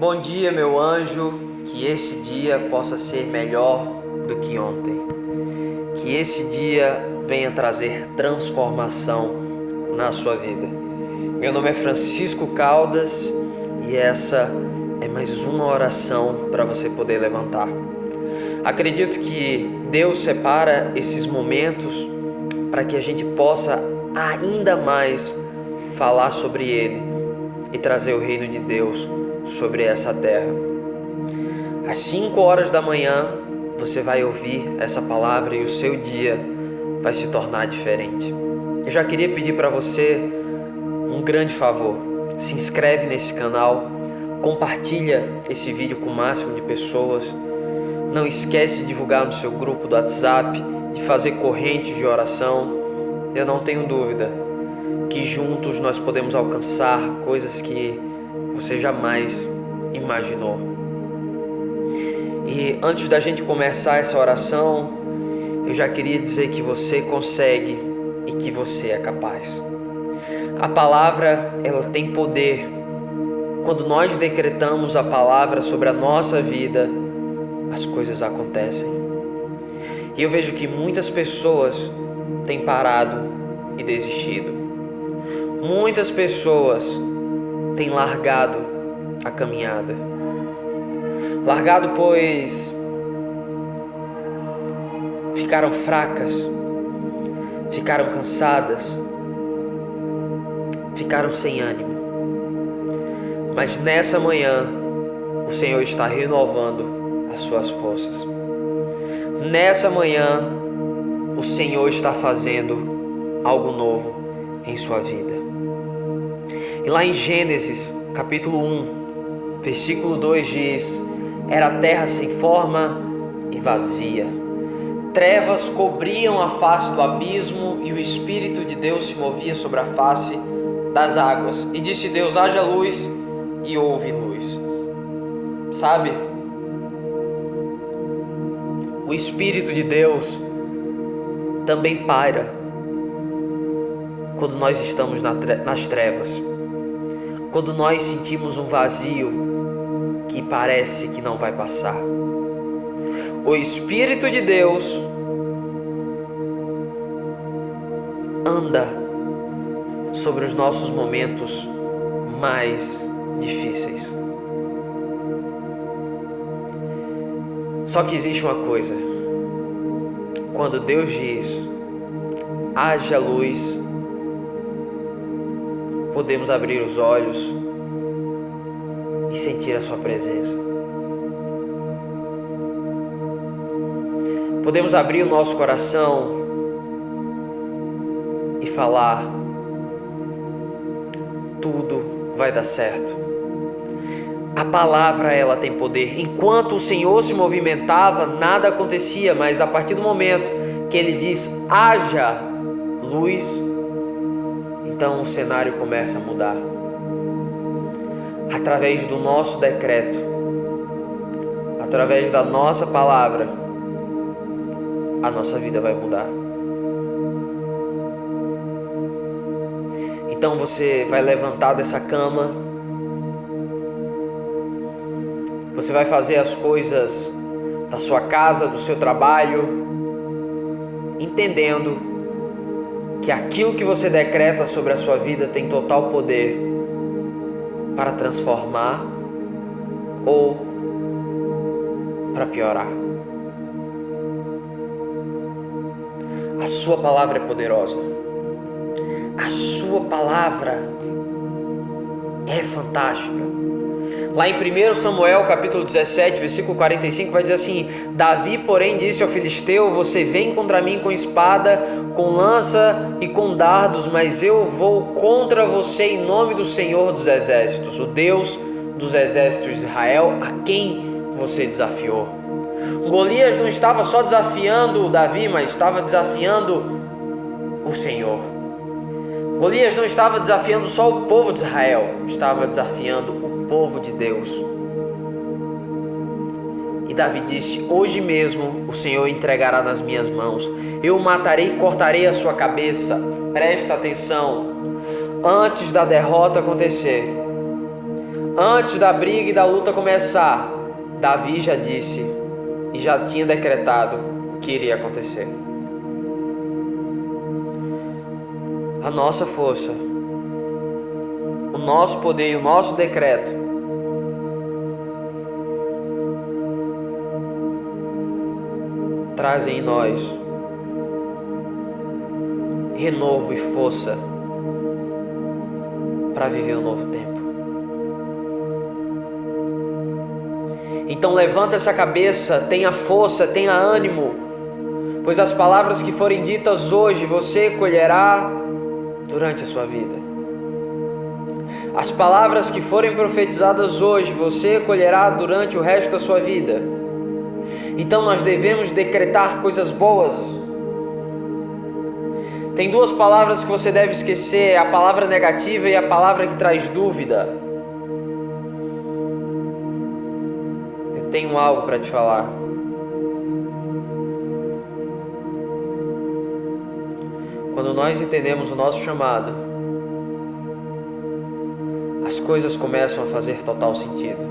Bom dia, meu anjo, que esse dia possa ser melhor do que ontem. Que esse dia venha trazer transformação na sua vida. Meu nome é Francisco Caldas e essa é mais uma oração para você poder levantar. Acredito que Deus separa esses momentos para que a gente possa ainda mais falar sobre Ele e trazer o reino de Deus sobre essa terra. Às 5 horas da manhã você vai ouvir essa palavra e o seu dia vai se tornar diferente. Eu já queria pedir para você um grande favor. Se inscreve nesse canal, compartilha esse vídeo com o máximo de pessoas. Não esquece de divulgar no seu grupo do WhatsApp, de fazer correntes de oração. Eu não tenho dúvida que juntos nós podemos alcançar coisas que você jamais imaginou. E antes da gente começar essa oração, eu já queria dizer que você consegue e que você é capaz. A palavra, ela tem poder. Quando nós decretamos a palavra sobre a nossa vida, as coisas acontecem. E eu vejo que muitas pessoas têm parado e desistido. Muitas pessoas têm largado a caminhada. Largado pois ficaram fracas, ficaram cansadas, ficaram sem ânimo. Mas nessa manhã o Senhor está renovando as suas forças. Nessa manhã o Senhor está fazendo algo novo em sua vida. E lá em Gênesis capítulo 1, versículo 2 diz: era a terra sem forma e vazia. Trevas cobriam a face do abismo e o Espírito de Deus se movia sobre a face das águas. E disse Deus: haja luz, e houve luz. Sabe? O Espírito de Deus também paira quando nós estamos nas trevas. Quando nós sentimos um vazio que parece que não vai passar. O Espírito de Deus anda sobre os nossos momentos mais difíceis. Só que existe uma coisa. Quando Deus diz: haja luz, podemos abrir os olhos e sentir a sua presença. Podemos abrir o nosso coração e falar: tudo vai dar certo. A palavra, ela tem poder. Enquanto o Senhor se movimentava, nada acontecia, mas a partir do momento que Ele diz: haja luz, então o cenário começa a mudar. Através do nosso decreto, através da nossa palavra, a nossa vida vai mudar. Então você vai levantar dessa cama, você vai fazer as coisas da sua casa, do seu trabalho, entendendo que aquilo que você decreta sobre a sua vida tem total poder para transformar ou para piorar. A sua palavra é poderosa. A sua palavra é fantástica. Lá em 1 Samuel capítulo 17, versículo 45, vai dizer assim: Davi, porém, disse ao filisteu: você vem contra mim com espada, com lança e com dardos, mas eu vou contra você em nome do Senhor dos exércitos, o Deus dos exércitos de Israel, a quem você desafiou. Golias não estava só desafiando Davi, mas estava desafiando o Senhor. Golias não estava desafiando só o povo de Israel, estava desafiando o povo de Deus. E Davi disse: hoje mesmo o Senhor entregará nas minhas mãos. Eu o matarei e cortarei a sua cabeça. Presta atenção. Antes da derrota acontecer, Antes da briga e da luta começar, Davi já disse e já tinha decretado o que iria acontecer. A nossa força, o nosso poder e o nosso decreto trazem em nós renovo e força para viver um novo tempo. Então levanta essa cabeça, tenha força, tenha ânimo, pois as palavras que forem ditas hoje você colherá durante a sua vida. As palavras que forem profetizadas hoje você colherá durante o resto da sua vida. Então nós devemos decretar coisas boas. Tem duas palavras que você deve esquecer: a palavra negativa e a palavra que traz dúvida. Eu tenho algo para te falar. Quando nós entendemos o nosso chamado, as coisas começam a fazer total sentido.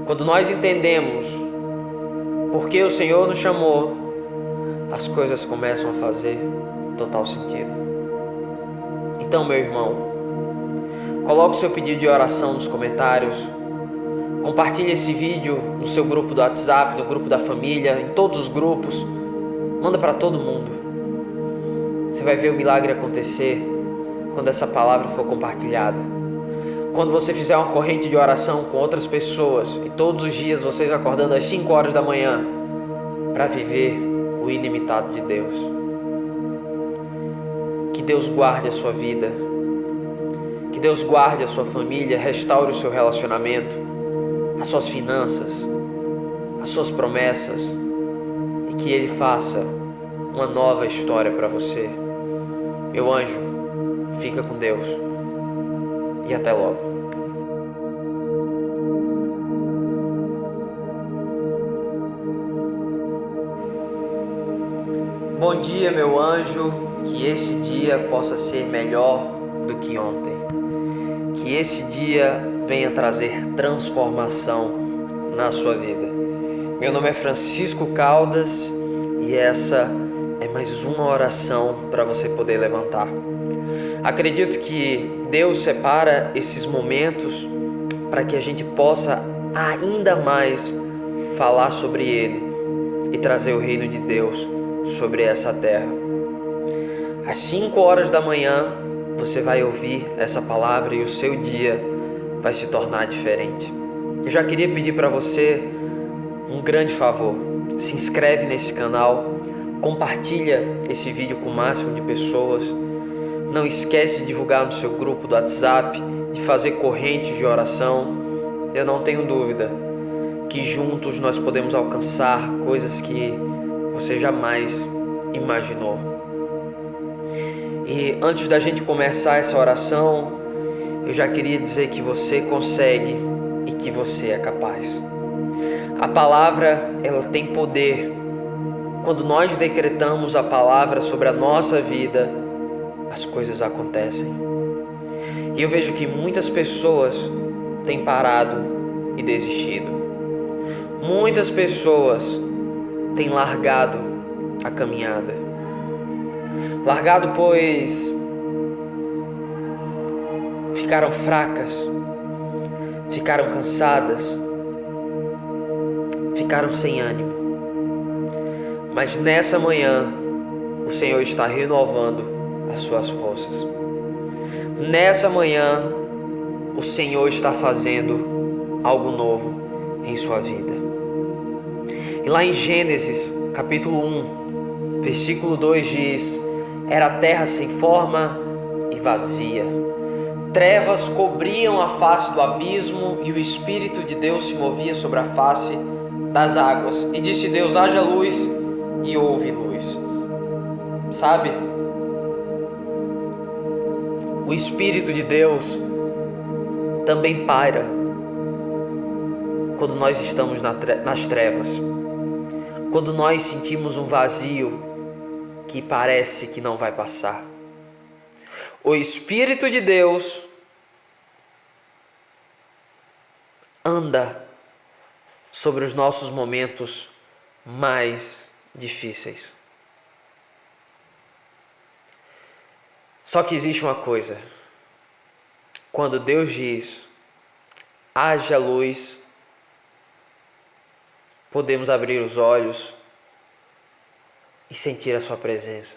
Quando nós entendemos por que o Senhor nos chamou, as coisas começam a fazer total sentido. Então, meu irmão, coloque o seu pedido de oração nos comentários, compartilhe esse vídeo no seu grupo do WhatsApp, no grupo da família, em todos os grupos, manda para todo mundo. Você vai ver o milagre acontecer quando essa palavra for compartilhada. Quando você fizer uma corrente de oração com outras pessoas e todos os dias vocês acordando às 5 horas da manhã para viver o ilimitado de Deus. Que Deus guarde a sua vida, que Deus guarde a sua família, restaure o seu relacionamento, as suas finanças, as suas promessas, e que Ele faça uma nova história para você. Meu anjo, fica com Deus e até logo. Bom dia, meu anjo, que esse dia possa ser melhor do que ontem. Que esse dia venha trazer transformação na sua vida. Meu nome é Francisco Caldas e essa é mais uma oração para você poder levantar. Acredito que Deus separa esses momentos para que a gente possa ainda mais falar sobre Ele e trazer o reino de Deus sobre essa terra. Às 5 horas da manhã você vai ouvir essa palavra e o seu dia vai se tornar diferente. Eu já queria pedir para você um grande favor: se inscreve nesse canal, compartilha esse vídeo com o máximo de pessoas, não esquece de divulgar no seu grupo do WhatsApp, de fazer correntes de oração. Eu não tenho dúvida que juntos nós podemos alcançar coisas que você jamais imaginou. E antes da gente começar essa oração, eu já queria dizer que você consegue e que você é capaz. A palavra, ela tem poder. Quando nós decretamos a palavra sobre a nossa vida, as coisas acontecem. E eu vejo que muitas pessoas têm parado e desistido. Muitas pessoas têm largado a caminhada. Largado pois ficaram fracas, ficaram cansadas, ficaram sem ânimo. Mas nessa manhã o Senhor está renovando as suas forças. Nessa manhã o Senhor está fazendo algo novo em sua vida. E lá em Gênesis capítulo 1, versículo 2 diz: era a terra sem forma e vazia. Trevas cobriam a face do abismo e o Espírito de Deus se movia sobre a face das águas. E disse Deus: haja luz, e houve luz. Sabe? O Espírito de Deus também paira quando nós estamos nas trevas. Quando nós sentimos um vazio que parece que não vai passar. O Espírito de Deus anda sobre os nossos momentos mais difíceis. Só que existe uma coisa. Quando Deus diz, haja luz, podemos abrir os olhos e sentir a sua presença.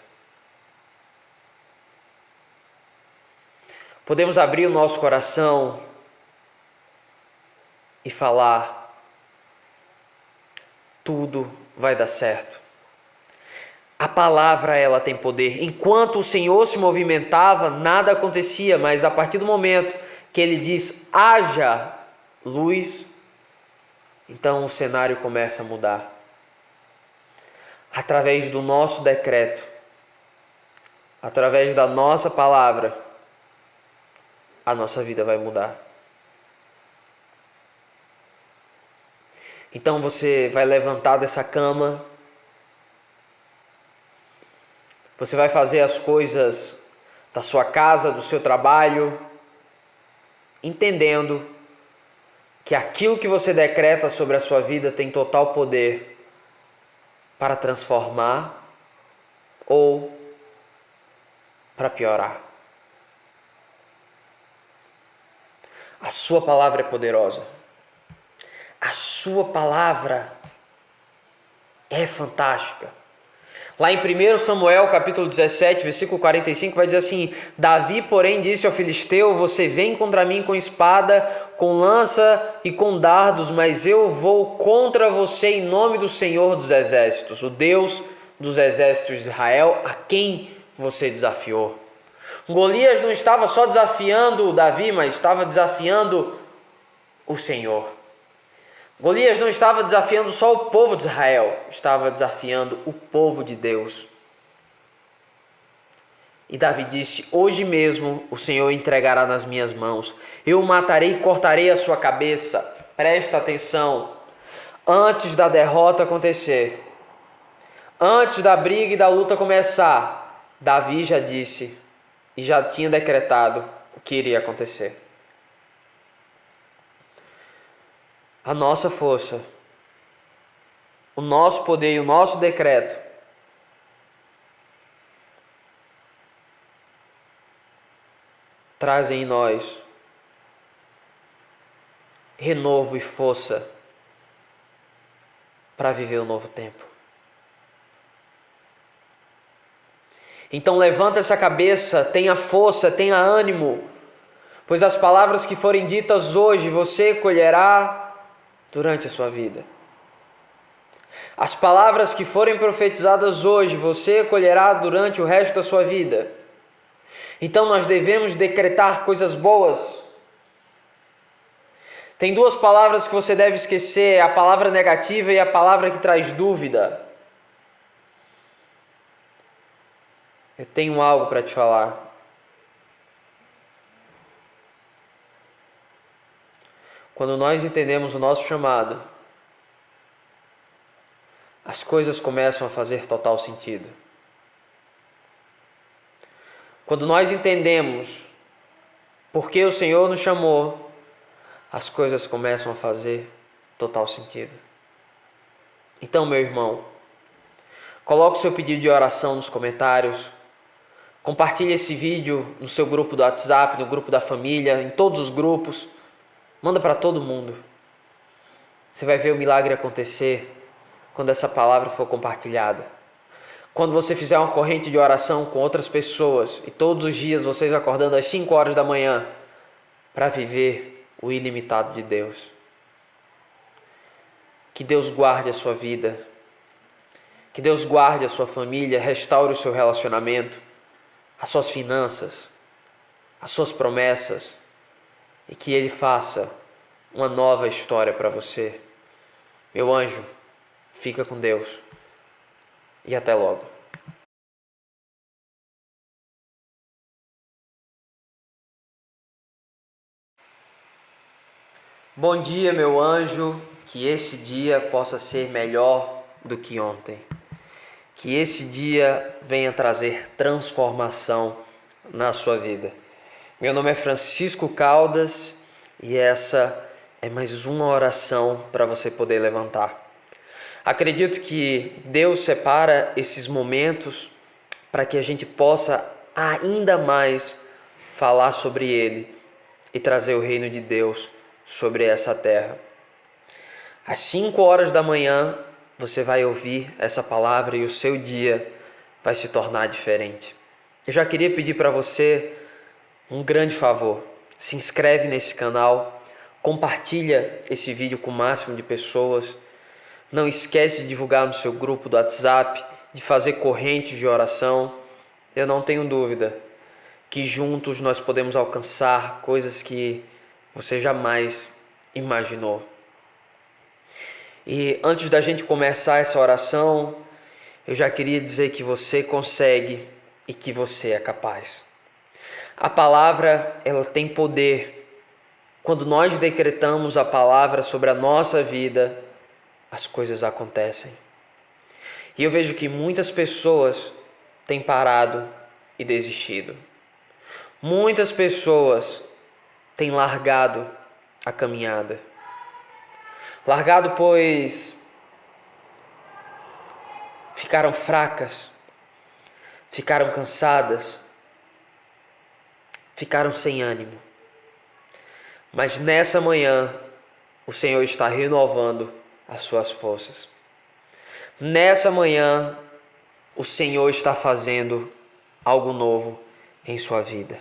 Podemos abrir o nosso coração e falar, tudo vai dar certo. A palavra, ela tem poder. Enquanto o Senhor se movimentava, nada acontecia, mas a partir do momento que Ele diz, haja luz, então o cenário começa a mudar. Através do nosso decreto, através da nossa palavra, a nossa vida vai mudar. Então você vai levantar dessa cama, você vai fazer as coisas da sua casa, do seu trabalho, entendendo que aquilo que você decreta sobre a sua vida tem total poder para transformar ou para piorar. A sua palavra é poderosa. A sua palavra é fantástica. Lá em 1 Samuel, capítulo 17, versículo 45, vai dizer assim, Davi, porém, disse ao filisteu, você vem contra mim com espada, com lança e com dardos, mas eu vou contra você em nome do Senhor dos Exércitos, o Deus dos exércitos de Israel, a quem você desafiou. Golias não estava só desafiando Davi, mas estava desafiando o Senhor. Golias não estava desafiando só o povo de Israel, estava desafiando o povo de Deus. E Davi disse, hoje mesmo o Senhor entregará nas minhas mãos, eu o matarei e cortarei a sua cabeça. Presta atenção, antes da derrota acontecer, antes da briga e da luta começar, Davi já disse e já tinha decretado o que iria acontecer. A nossa força, o nosso poder e o nosso decreto trazem em nós renovo e força para viver um novo tempo. Então levanta essa cabeça, tenha força, tenha ânimo, pois as palavras que forem ditas hoje você colherá durante a sua vida. As palavras que forem profetizadas hoje, você colherá durante o resto da sua vida. Então nós devemos decretar coisas boas. Tem duas palavras que você deve esquecer, a palavra negativa e a palavra que traz dúvida. Eu tenho algo para te falar. Quando nós entendemos o nosso chamado, as coisas começam a fazer total sentido. Quando nós entendemos por que o Senhor nos chamou, as coisas começam a fazer total sentido. Então, meu irmão, coloque o seu pedido de oração nos comentários, compartilhe esse vídeo no seu grupo do WhatsApp, no grupo da família, em todos os grupos. Manda para todo mundo. Você vai ver o milagre acontecer quando essa palavra for compartilhada. Quando você fizer uma corrente de oração com outras pessoas e todos os dias vocês acordando às 5 horas da manhã para viver o ilimitado de Deus. Que Deus guarde a sua vida. Que Deus guarde a sua família, restaure o seu relacionamento, as suas finanças, as suas promessas. E que Ele faça uma nova história para você. Meu anjo, fica com Deus. E até logo. Bom dia, meu anjo. Que esse dia possa ser melhor do que ontem. Que esse dia venha trazer transformação na sua vida. Meu nome é Francisco Caldas e essa é mais uma oração para você poder levantar. Acredito que Deus separa esses momentos para que a gente possa ainda mais falar sobre Ele e trazer o reino de Deus sobre essa terra. Às 5 horas da manhã, você vai ouvir essa palavra e o seu dia vai se tornar diferente. Eu já queria pedir para você um grande favor. Se inscreve nesse canal, compartilha esse vídeo com o máximo de pessoas. Não esquece de divulgar no seu grupo do WhatsApp, de fazer correntes de oração. Eu não tenho dúvida que juntos nós podemos alcançar coisas que você jamais imaginou. E antes da gente começar essa oração, eu já queria dizer que você consegue e que você é capaz. A palavra, ela tem poder. Quando nós decretamos a palavra sobre a nossa vida, as coisas acontecem. E eu vejo que muitas pessoas têm parado e desistido. Muitas pessoas têm largado a caminhada. Largado pois ficaram fracas, ficaram cansadas, ficaram sem ânimo. Mas nessa manhã, o Senhor está renovando as suas forças. Nessa manhã, o Senhor está fazendo algo novo em sua vida.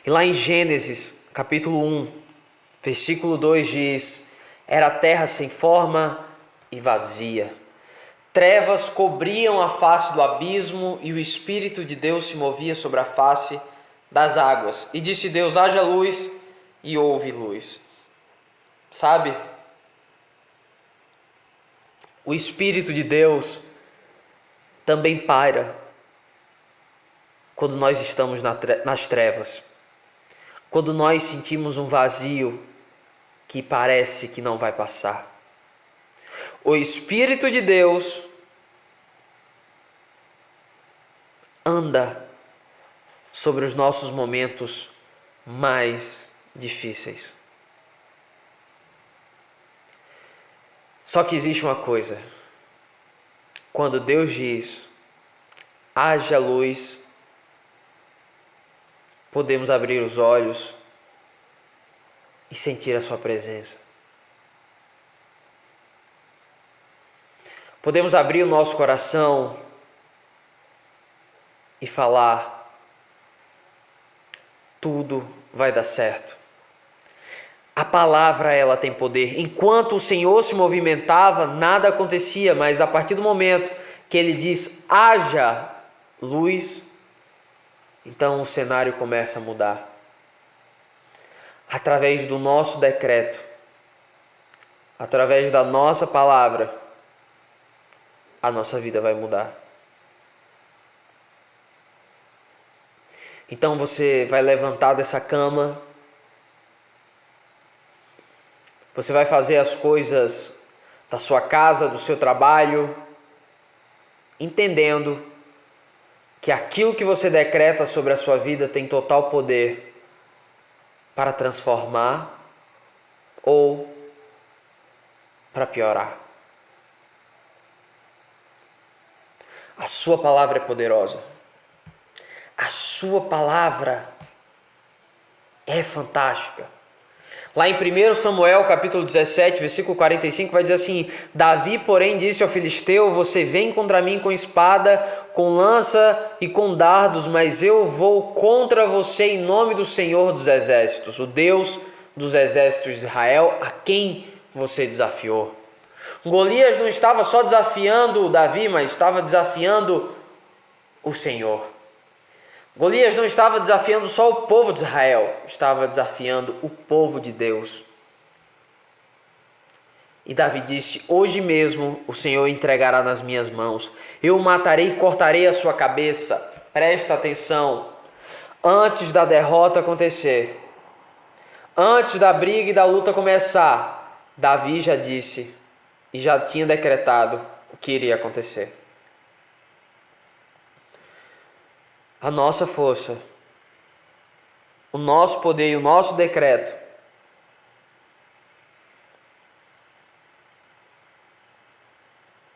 E lá em Gênesis, capítulo 1, versículo 2 diz: era a terra sem forma e vazia. Trevas cobriam a face do abismo e o Espírito de Deus se movia sobre a face das águas. E disse Deus: haja luz, e houve luz. Sabe? O Espírito de Deus também paira quando nós estamos nas trevas. Quando nós sentimos um vazio que parece que não vai passar. O Espírito de Deus anda sobre os nossos momentos mais difíceis. Só que existe uma coisa. Quando Deus diz: haja luz, podemos abrir os olhos e sentir a sua presença. Podemos abrir o nosso coração e falar: tudo vai dar certo. A palavra, ela tem poder. Enquanto o Senhor se movimentava, nada acontecia, mas a partir do momento que Ele diz: haja luz, então o cenário começa a mudar. Através do nosso decreto, através da nossa palavra, a nossa vida vai mudar. Então você vai levantar dessa cama, você vai fazer as coisas da sua casa, do seu trabalho, entendendo que aquilo que você decreta sobre a sua vida tem total poder para transformar ou para piorar. A sua palavra é poderosa. A sua palavra é fantástica. Lá em 1 Samuel, capítulo 17, versículo 45, vai dizer assim: Davi, porém, disse ao filisteu: você vem contra mim com espada, com lança e com dardos, mas eu vou contra você em nome do Senhor dos exércitos, o Deus dos exércitos de Israel, a quem você desafiou. Golias não estava só desafiando Davi, mas estava desafiando o Senhor. Golias não estava desafiando só o povo de Israel, estava desafiando o povo de Deus. E Davi disse: hoje mesmo o Senhor entregará nas minhas mãos. Eu o matarei e cortarei a sua cabeça. Presta atenção. Antes da derrota acontecer, antes da briga e da luta começar, Davi já disse e já tinha decretado o que iria acontecer. A nossa força, o nosso poder e o nosso decreto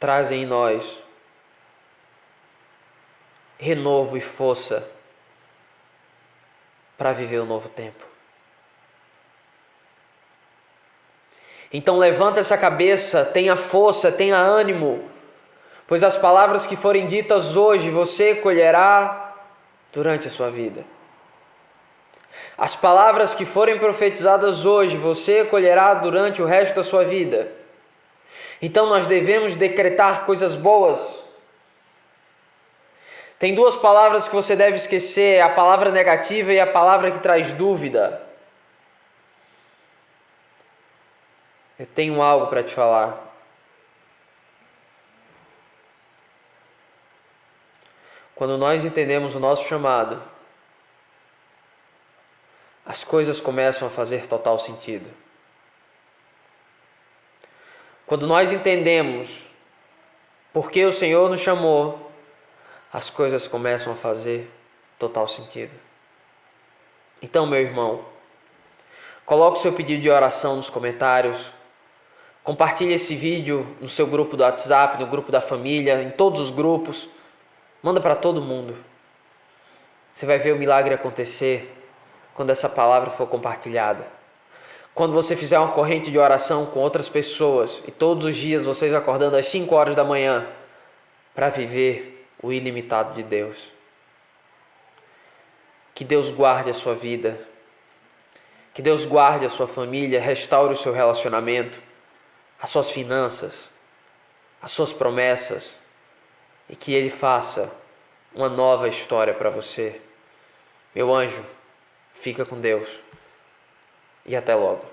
trazem em nós renovo e força para viver o novo tempo. Então levanta essa cabeça, tenha força, tenha ânimo, pois as palavras que forem ditas hoje você colherá durante a sua vida. As palavras que forem profetizadas hoje você colherá durante o resto da sua vida. Então nós devemos decretar coisas boas. Tem duas palavras que você deve esquecer, a palavra negativa e a palavra que traz dúvida. Eu tenho algo para te falar. Quando nós entendemos o nosso chamado, as coisas começam a fazer total sentido. Quando nós entendemos por que o Senhor nos chamou, as coisas começam a fazer total sentido. Então, meu irmão, coloque o seu pedido de oração nos comentários, compartilhe esse vídeo no seu grupo do WhatsApp, no grupo da família, em todos os grupos, manda para todo mundo. Você vai ver o milagre acontecer quando essa palavra for compartilhada. Quando você fizer uma corrente de oração com outras pessoas e todos os dias vocês acordando às 5 horas da manhã para viver o ilimitado de Deus. Que Deus guarde a sua vida. Que Deus guarde a sua família, restaure o seu relacionamento, as suas finanças, as suas promessas e que Ele faça uma nova história para você. Meu anjo, fica com Deus e até logo.